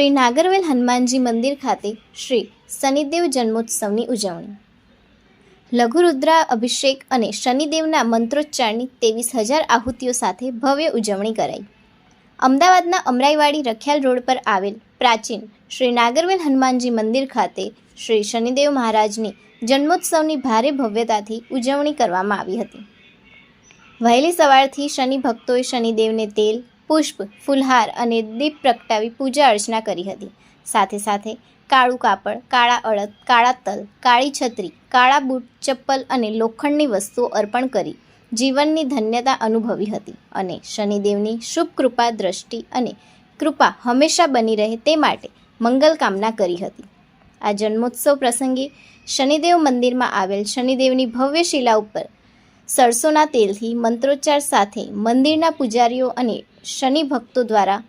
શ્રી નાગરવેલ હનુમાનજી મંદિર ખાતે શ્રી શનિદેવ જન્મોત્સવની ઉજવણી. લઘુરુદ્રા અભિષેક અને શનિદેવના મંત્રોચ્ચારની 23,000 આહુતિઓ સાથે ભવ્ય ઉજવણી કરાઈ. અમદાવાદના અમરાઈવાડી રખિયાલ રોડ પર આવેલ પ્રાચીન શ્રી નાગરવેલ હનુમાનજી મંદિર ખાતે શ્રી શનિદેવ મહારાજની જન્મોત્સવની ભારે ભવ્યતાથી ઉજવણી કરવામાં આવી હતી. વહેલી સવારથી શનિ ભક્તોએ શનિદેવને તેલ, પુષ્પ, ફૂલહાર અને દીપ પ્રગટાવી પૂજા અર્ચના કરી હતી. સાથે સાથે કાળું કાપડ, કાળા અડદ, કાળા તલ, કાળી છત્રી, કાળા બૂટ, ચપ્પલ અને લોખંડની વસ્તુઓ અર્પણ કરી જીવનની ધન્યતા અનુભવી હતી અને શનિદેવની શુભ કૃપા દ્રષ્ટિ અને કૃપા હંમેશા બની રહે તે માટે મંગલ કામના કરી હતી. આ જન્મોત્સવ પ્રસંગે શનિદેવ મંદિરમાં આવેલ શનિદેવની ભવ્ય શિલા ઉપર સરસોના તેલથી મંત્રોચ્ચાર સાથે મંદિરના પૂજારીઓ અને શનિ ભક્તો દ્વારા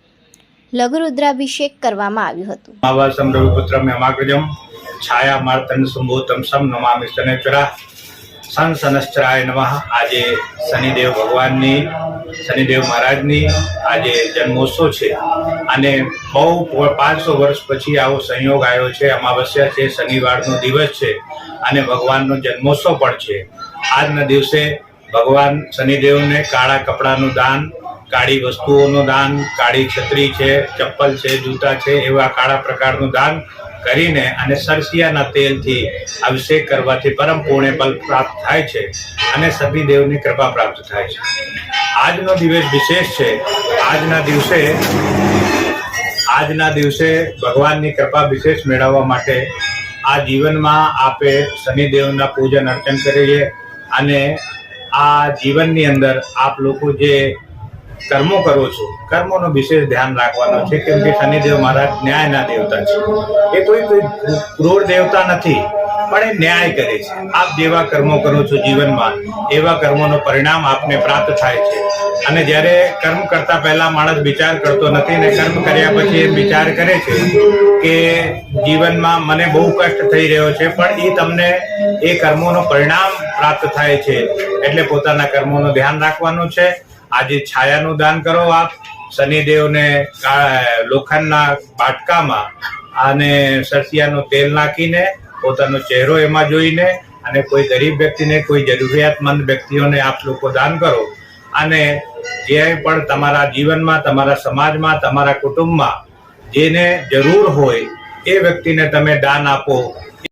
લઘુરુદ્રાભિષેક કરવામાં આવ્યું હતું. માવાસમ રવિપુત્રમ યમાગ્રજમ છાયા માર્તન સંભૂતમ સમ નમામિ શનૈશ્વરા શનશ્ચરાય નમઃ. આજે શનિદેવ ભગવાનની, શનિદેવ મહારાજની આજે જન્મોત્સવ છે અને બહુ 500 વર્ષ પછી આવો સંયોગ આવ્યો છે. અમાવસ્યા છે, શનિવારનો દિવસ છે અને ભગવાનનો જન્મોત્સવ પણ છે. આજના દિવસે ભગવાન શનિદેવને કાળા કપડાનું દાન, કાળી વસ્તુઓનું દાન, કાળી છત્રી છે, ચપ્પલ છે, જૂતા છે, એવા કાળા પ્રકારનું દાન કરીને અને સરસિયાના તેલથી અભિષેક કરવાથી પરમ પુણ્ય ફલ પ્રાપ્ત થાય છે અને શનિદેવની કૃપા પ્રાપ્ત થાય છે. આજનો દિવસ વિશેષ છે. આજના દિવસે ભગવાનની કૃપા વિશેષ મેળવવા માટે આ જીવનમાં આપે શનિદેવના પૂજન અર્ચન કરીએ અને આ જીવનની અંદર આપ લોકો જે કર્મો કરો છો, કર્મોનો વિશેષ ધ્યાન રાખવાનું છે, કેમ કે શનિદેવ મહારાજ ન્યાયના દેવતા છે. એ કોઈ ક્રૂર દેવતા નથી, પણ એ ન્યાય કરે છે. આપ જેવા કર્મો કરો છો જીવનમાં, એવા કર્મોનું પરિણામ આપને પ્રાપ્ત થાય છે. અને જ્યારે કર્મ કરતા પહેલા માણસ વિચાર કરતો નથી ને કર્મ કર્યા પછી એ વિચાર કરે છે કે જીવનમાં મને બહુ કષ્ટ થઈ રહ્યો છે, પણ એ તમને એ કર્મોનું પરિણામ પ્રાપ્ત થાય છે. એટલે પોતાના કર્મોનું ધ્યાન રાખવાનું છે. આજે છાયાનું દાન કરો. આપ શનિદેવને લોખંડના બાટકામાં અને સરસિયાનું તેલ નાખીને પોતાનો ચહેરો એમાં જોઈને અને કોઈ ગરીબ વ્યક્તિને, કોઈ જરૂરિયાતમંદ વ્યક્તિઓને આપ લોકો દાન કરો અને જે પણ તમારા જીવનમાં, તમારા સમાજમાં, તમારા કુટુંબમાં જેને જરૂર હોય એ વ્યક્તિને તમે દાન આપો.